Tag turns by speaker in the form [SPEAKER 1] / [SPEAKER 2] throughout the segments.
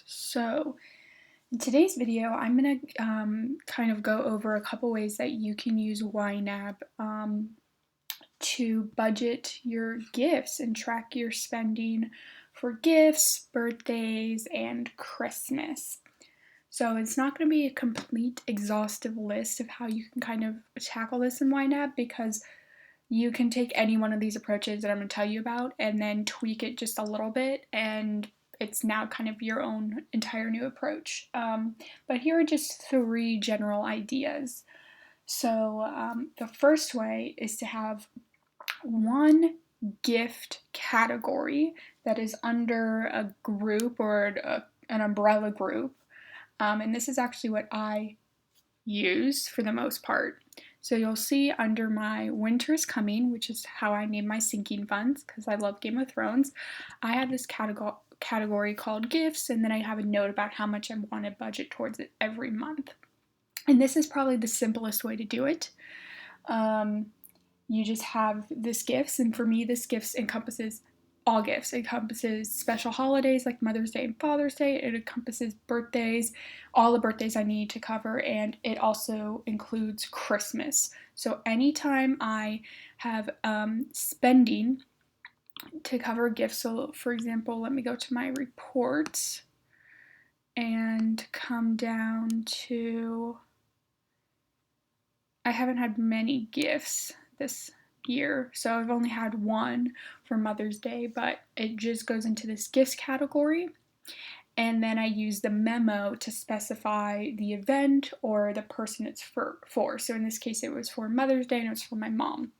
[SPEAKER 1] So, in today's video, I'm going to kind of go over a couple ways that you can use YNAB to budget your gifts and track your spending for gifts, birthdays, and Christmas. So, it's not going to be a complete exhaustive list of how you can kind of tackle this in YNAB because you can take any one of these approaches that I'm going to tell you about and then tweak it just a little bit, and it's now kind of your own entire new approach. But here are just three general ideas. So, the first way is to have one gift category that is under a group or an umbrella group. And this is actually what I use for the most part. So you'll see under my Winter is Coming, which is how I name my sinking funds because I love Game of Thrones, I have this category called gifts, and then I have a note about how much I want to budget towards it every month. And this is probably the simplest way to do it. You just have this gifts, and for me, this gifts encompasses all gifts. It encompasses special holidays like Mother's Day and Father's Day. It encompasses birthdays, all the birthdays I need to cover, and it also includes Christmas. So anytime I have spending to cover gifts, so for example, let me go to my reports and come down to, I haven't had many gifts this year, so I've only had one for Mother's Day, but it just goes into this gifts category, and then I use the memo to specify the event or the person it's for. So in this case it was for Mother's Day and it was for my mom,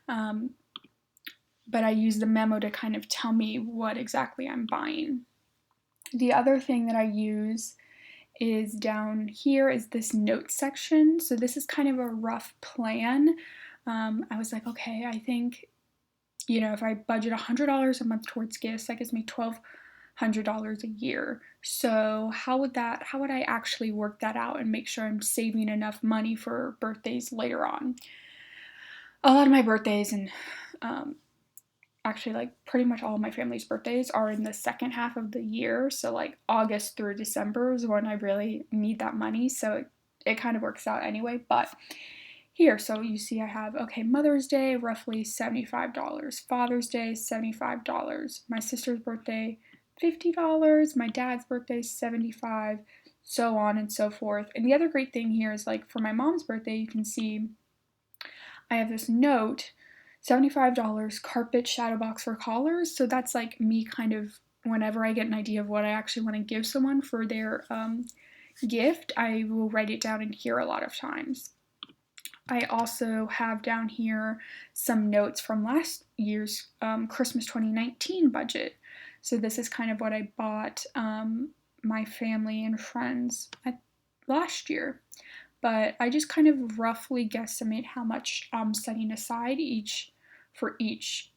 [SPEAKER 1] but I use the memo to kind of tell me what exactly I'm buying. The other thing that I use is down here is this notes section. So this is kind of a rough plan. I was like, okay, I think, if I budget $100 a month towards gifts, that gives me $1,200 a year. So how would I actually work that out and make sure I'm saving enough money for birthdays later on? A lot of my birthdays and actually like pretty much all of my family's birthdays are in the second half of the year. So like August through December is when I really need that money. So it kind of works out anyway, but here, so you see I have, okay, Mother's Day, roughly $75, Father's Day, $75, my sister's birthday, $50, my dad's birthday, $75, so on and so forth. And the other great thing here is like for my mom's birthday, you can see I have this note, $75 carpet shadow box for collars. So that's like me kind of, whenever I get an idea of what I actually want to give someone for their gift, I will write it down in here a lot of times. I also have down here some notes from last year's Christmas 2019 budget. So this is kind of what I bought my family and friends last year. But I just kind of roughly guesstimate how much I'm setting aside for each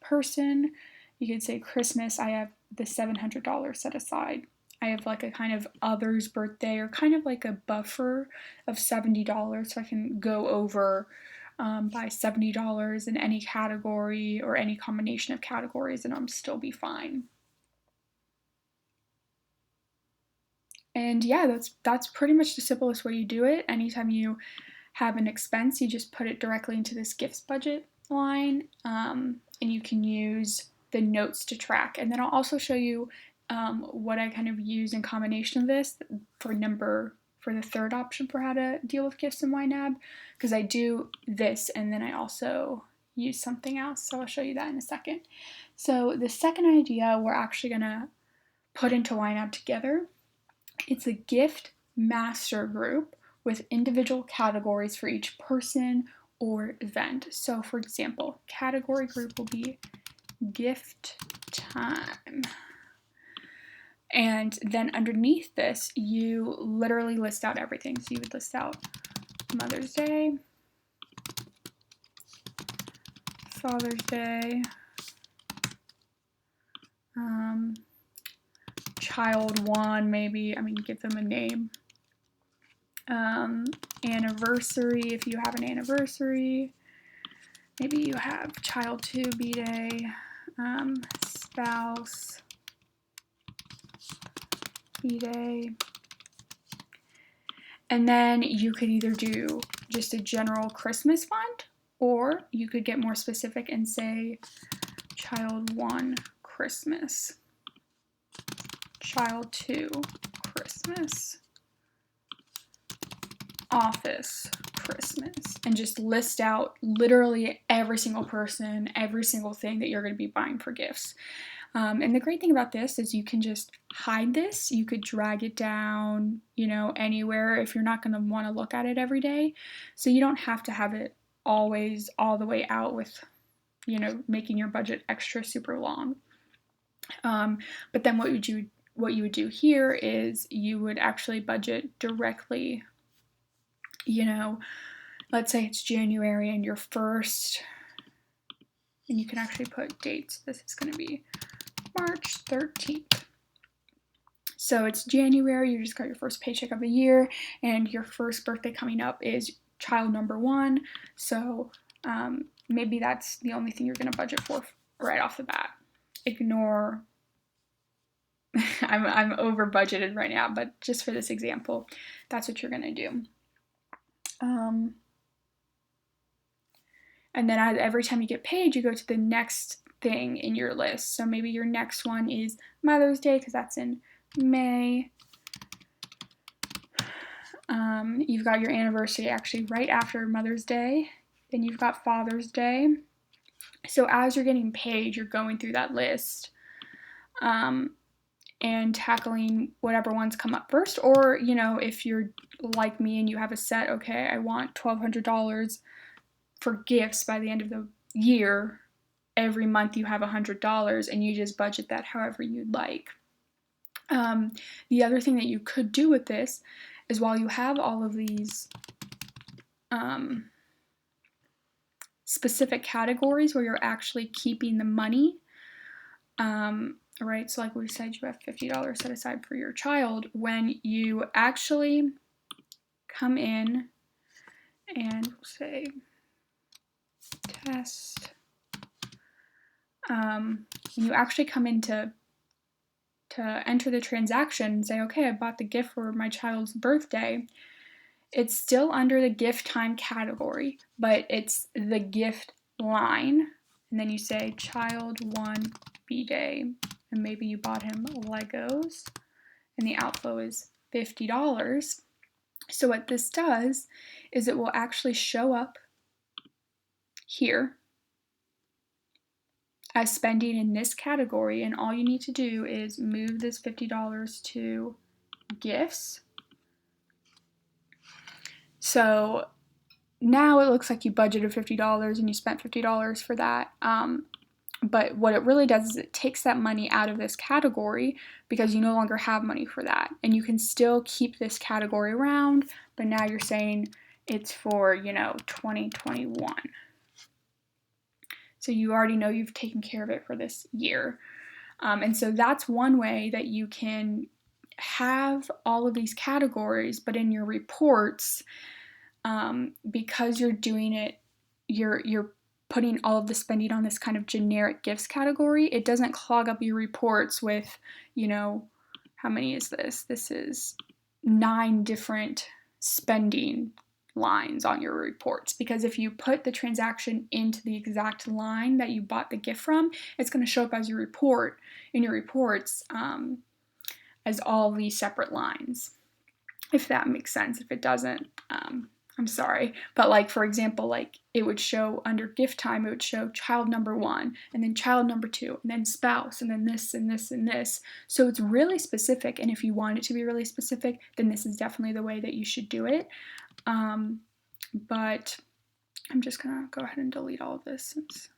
[SPEAKER 1] person. You could say Christmas, I have the $700 set aside. I have like a kind of others birthday or kind of like a buffer of $70 so I can go over by $70 in any category or any combination of categories and I'll still be fine. And yeah, that's pretty much the simplest way you do it. Anytime you have an expense, you just put it directly into this gifts budget line, and you can use the notes to track. And then I'll also show you what I kind of use in combination of this for the third option for how to deal with gifts in YNAB, because I do this and then I also use something else, so I'll show you that in a second. So the second idea we're actually going to put into YNAB together. It's a gift master group with individual categories for each person or event. So for example, category group will be gift time. And then underneath this, you literally list out everything. So you would list out Mother's Day, Father's Day, child one, maybe, give them a name. Anniversary, if you have an anniversary. Maybe you have child two, B-Day, spouse, B-Day. And then you could either do just a general Christmas fund, or you could get more specific and say Child 1 Christmas, Child 2 Christmas, Office Christmas, and just list out literally every single person, every single thing that you're going to be buying for gifts. And the great thing about this is you can just hide this. You could drag it down, you know, anywhere if you're not going to want to look at it every day. So you don't have to have it always all the way out with, you know, making your budget extra super long. But then what you would do here is you would actually budget directly, you know, let's say it's January and your first, and you can actually put dates. This is going to be March 13th. So it's January, you just got your first paycheck of the year, and your first birthday coming up is child number 1. So maybe that's the only thing you're going to budget for right off the bat. Ignore, I'm over budgeted right now, but just for this example, that's what you're going to do. And then every time you get paid, you go to the next thing in your list. So maybe your next one is Mother's Day, because that's in May. You've got your anniversary actually right after Mother's Day. Then you've got Father's Day. So as you're getting paid, you're going through that list and tackling whatever ones come up first. Or, you know, if you're like me and you have a set, okay, I want $1,200 for gifts by the end of the year. Every month you have $100 and you just budget that however you'd like. The other thing that you could do with this is while you have all of these specific categories where you're actually keeping the money, right? So like we said, you have $50 set aside for your child. When you actually come in and say test, you actually come in to enter the transaction and say, okay, I bought the gift for my child's birthday. It's still under the gift time category, but it's the gift line. And then you say child 1 B-Day, and maybe you bought him Legos, and the outflow is $50. So what this does is it will actually show up here as spending in this category, and all you need to do is move this $50 to gifts. So now it looks like you budgeted $50 and you spent $50 for that. But what it really does is it takes that money out of this category because you no longer have money for that. And you can still keep this category around, but now you're saying it's for, you know, 2021. So you already know you've taken care of it for this year. And so that's one way that you can have all of these categories, but in your reports, because you're doing it, you're putting all of the spending on this kind of generic gifts category, it doesn't clog up your reports with, you know, how many is this? This is 9 different spending lines on your reports, because if you put the transaction into the exact line that you bought the gift from, it's going to show up as your report in your reports as all these separate lines, if that makes sense. If it doesn't, I'm sorry, but like for example, like it would show under gift time, it would show child number 1 and then child number 2 and then spouse and then this and this and this. So it's really specific, and if you want it to be really specific, then this is definitely the way that you should do it. But I'm just gonna go ahead and delete all of this since,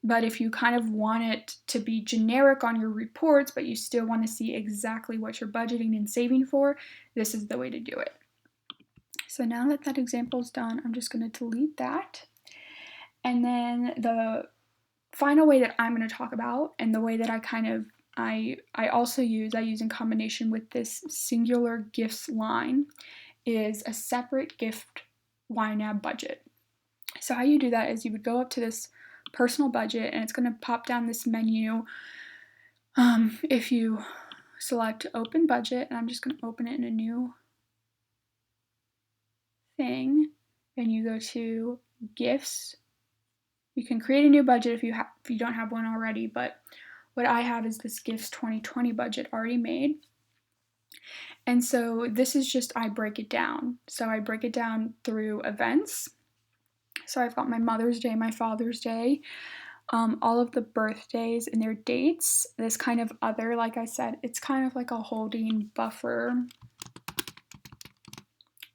[SPEAKER 1] but if you kind of want it to be generic on your reports, but you still want to see exactly what you're budgeting and saving for, this is the way to do it. So now that that example is done, I'm just going to delete that. And then the final way that I'm going to talk about, and the way that I also use in combination with this singular gifts line, is a separate gift YNAB budget. So how you do that is you would go up to this personal budget, and it's going to pop down this menu If you select open budget, and I'm just going to open it in a new thing, and you go to gifts, you can create a new budget if you don't have one already, but what I have is this gifts 2020 budget already made. And so this is just, I break it down. So I break it down through events. So I've got my Mother's Day, my Father's Day, all of the birthdays and their dates. This kind of other, like I said, it's kind of like a holding buffer.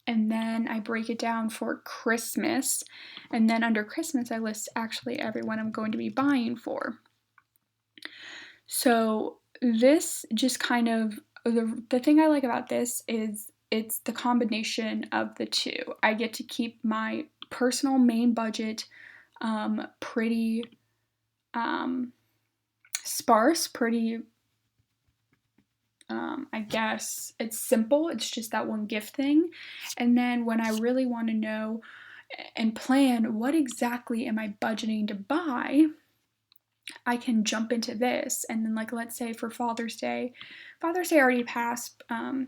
[SPEAKER 1] And then I break it down for Christmas. And then under Christmas, I list actually everyone I'm going to be buying for. So this just kind of, the thing I like about this is it's the combination of the two. I get to keep my personal main budget pretty sparse, pretty, I guess it's simple. It's just that one gift thing. And then when I really want to know and plan what exactly am I budgeting to buy, I can jump into this. And then, like, let's say for Father's Day already passed,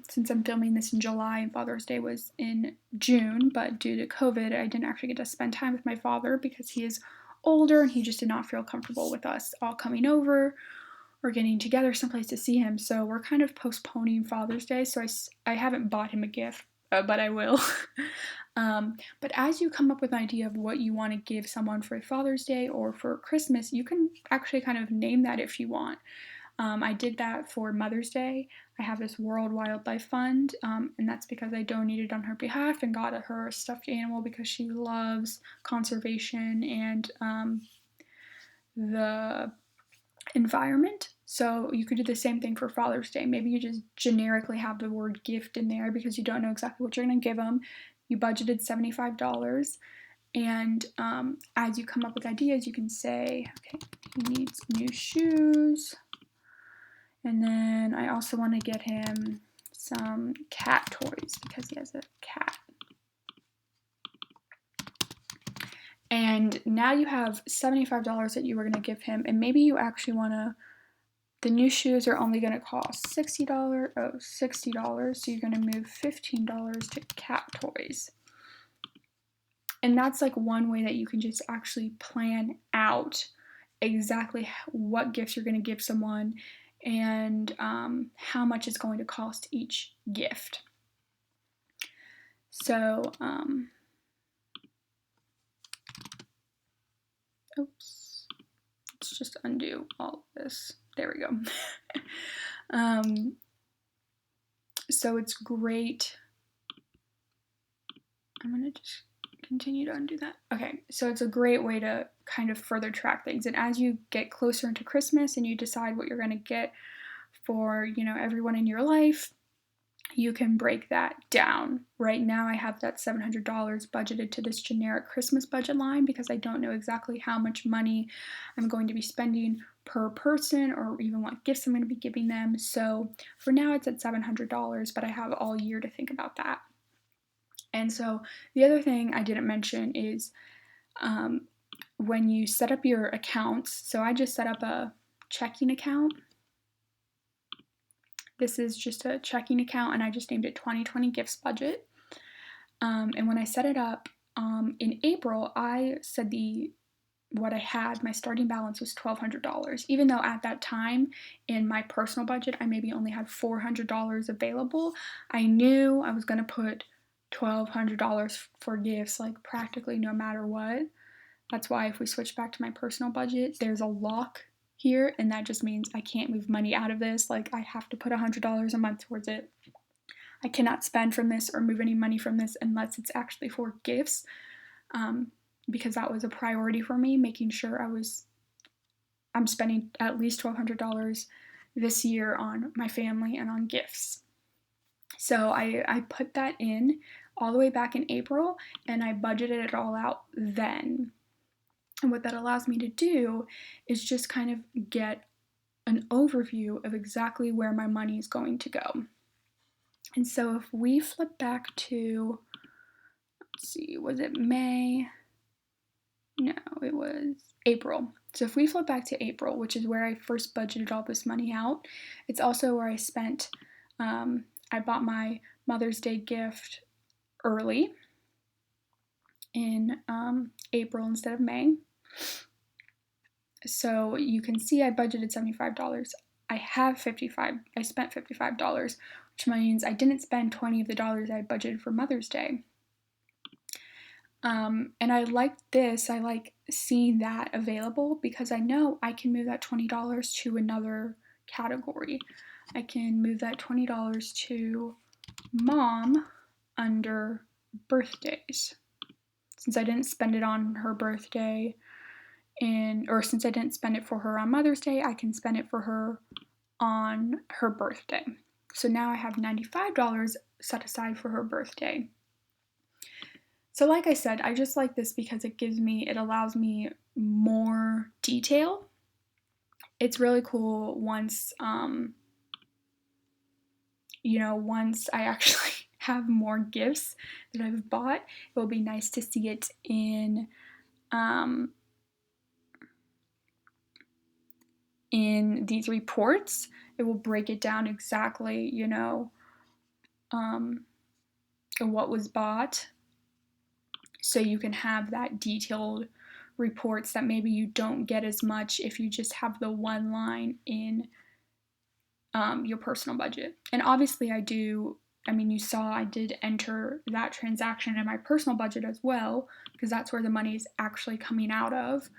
[SPEAKER 1] since I'm filming this in July, and Father's Day was in June, but due to COVID, I didn't actually get to spend time with my father because he is older and he just did not feel comfortable with us all coming over or getting together someplace to see him. So we're kind of postponing Father's Day. So I haven't bought him a gift, but I will. But as you come up with an idea of what you want to give someone for Father's Day or for Christmas, you can actually kind of name that if you want. I did that for Mother's Day. I have this World Wildlife Fund, and that's because I donated on her behalf and got her a stuffed animal because she loves conservation and the environment. So you could do the same thing for Father's Day. Maybe you just generically have the word gift in there because you don't know exactly what you're going to give them. You budgeted $75, and as you come up with ideas, you can say, okay, he needs new shoes, and then I also want to get him some cat toys because he has a cat. And now you have $75 that you were going to give him, and maybe you actually want to, the new shoes are only going to cost $60, so you're going to move $15 to cat toys. And that's like one way that you can just actually plan out exactly what gifts you're going to give someone and how much it's going to cost each gift. So, oops, let's just undo all of this. There we go. So it's great. I'm going to just continue to undo that. Okay, so it's a great way to kind of further track things. And as you get closer into Christmas and you decide what you're going to get for, everyone in your life, you can break that down. Right now I have that $700 budgeted to this generic Christmas budget line because I don't know exactly how much money I'm going to be spending per person or even what gifts I'm going to be giving them. So for now it's at $700, but I have all year to think about that. And so the other thing I didn't mention is when you set up your accounts, so I just set up a checking account. This is just a checking account, and I just named it 2020 Gifts Budget. And when I set it up in April, I said what I had, my starting balance was $1,200, even though at that time in my personal budget, I maybe only had $400 available. I knew I was going to put $1,200 for gifts, like practically no matter what. That's why if we switch back to my personal budget, there's a lock here, and that just means I can't move money out of this. Like, I have to put $100 a month towards it. I cannot spend from this or move any money from this unless it's actually for gifts, because that was a priority for me, making sure I'm spending at least $1,200 this year on my family and on gifts. So I put that in all the way back in April, and I budgeted it all out then. And what that allows me to do is just kind of get an overview of exactly where my money is going to go. And so if we flip back to, let's see, was it May? No, it was April. So if we flip back to April, which is where I first budgeted all this money out, it's also where I spent, I bought my Mother's Day gift early in April instead of May. So you can see I budgeted $75. I spent $55, which means I didn't spend 20 of the dollars I budgeted for Mother's Day. And I like this, I like seeing that available because I know I can move that $20 to another category. I can move that $20 to Mom under birthdays. Since I didn't spend it on her birthday, since I didn't spend it for her on Mother's Day, I can spend it for her on her birthday. So now I have $95 set aside for her birthday. So like I said, I just like this because it allows me more detail. It's really cool once, once I actually have more gifts that I've bought, it will be nice to see it in these reports. It will break it down exactly, what was bought. So you can have that detailed reports that maybe you don't get as much if you just have the one line in your personal budget. And obviously you saw I did enter that transaction in my personal budget as well, because that's where the money is actually coming out of.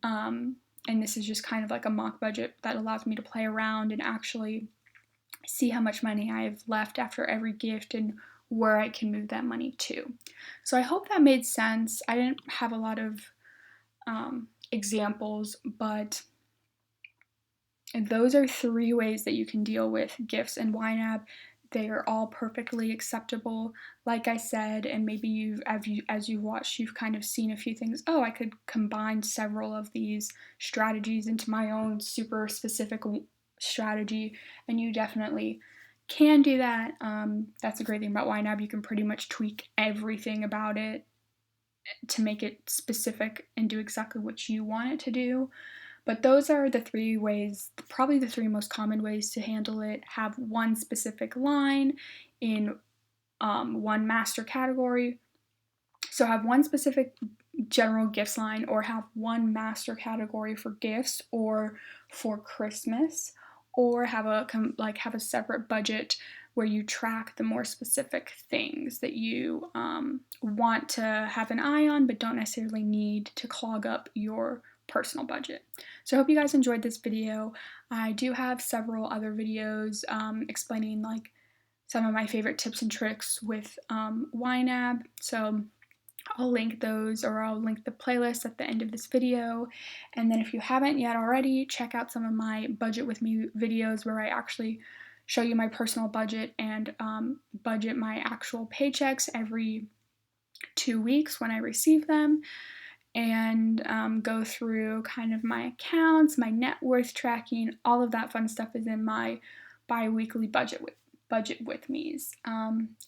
[SPEAKER 1] And this is just kind of like a mock budget that allows me to play around and actually see how much money I have left after every gift and where I can move that money to. So I hope that made sense. I didn't have a lot of examples, but those are 3 ways that you can deal with gifts in YNAB. They are all perfectly acceptable. Like I said, and maybe as you've watched, you've kind of seen a few things. Oh, I could combine several of these strategies into my own super specific strategy, and you definitely can do that. That's a great thing about YNAB. You can pretty much tweak everything about it to make it specific and do exactly what you want it to do. But those are the 3 ways, probably the 3 most common ways to handle it. Have one specific line in one master category. So have one specific general gifts line, or have one master category for gifts or for Christmas, or have a separate budget where you track the more specific things that you want to have an eye on but don't necessarily need to clog up your personal budget. So I hope you guys enjoyed this video. I do have several other videos explaining like some of my favorite tips and tricks with YNAB. So I'll link those, or I'll link the playlist at the end of this video. And then if you haven't yet already, check out some of my Budget With Me videos where I actually show you my personal budget and budget my actual paychecks every 2 weeks when I receive them, and go through kind of my accounts, my net worth tracking. All of that fun stuff is in my bi-weekly Budget With Me's.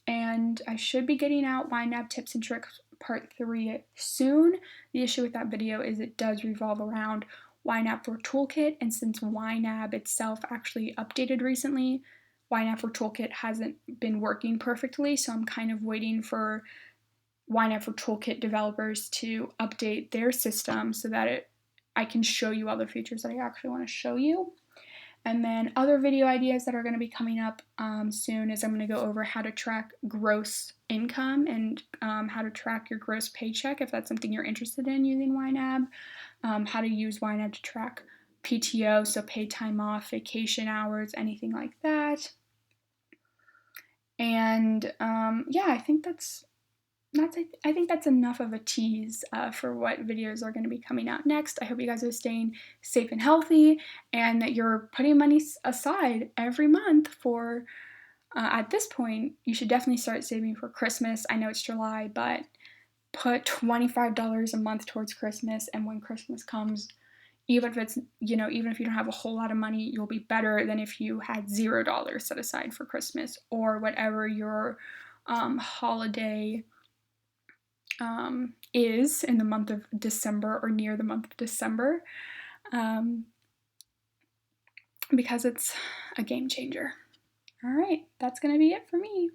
[SPEAKER 1] And I should be getting out YNAB Tips and Tricks Part 3 soon. The issue with that video is it does revolve around YNAB for Toolkit, and since YNAB itself actually updated recently, YNAB for Toolkit hasn't been working perfectly, so I'm kind of waiting for YNAB for Toolkit developers to update their system so that I can show you all the features that I actually want to show you. And then other video ideas that are going to be coming up soon is I'm going to go over how to track gross income and how to track your gross paycheck if that's something you're interested in using YNAB, how to use YNAB to track PTO, so paid time off, vacation hours, anything like that. And I think that's enough of a tease for what videos are going to be coming out next. I hope you guys are staying safe and healthy, and that you're putting money aside every month for, at this point, you should definitely start saving for Christmas. I know it's July, but put $25 a month towards Christmas, and when Christmas comes, even if you don't have a whole lot of money, you'll be better than if you had $0 set aside for Christmas or whatever your holiday is in the month of December or near the month of December. because it's a game changer. All right, that's going to be it for me.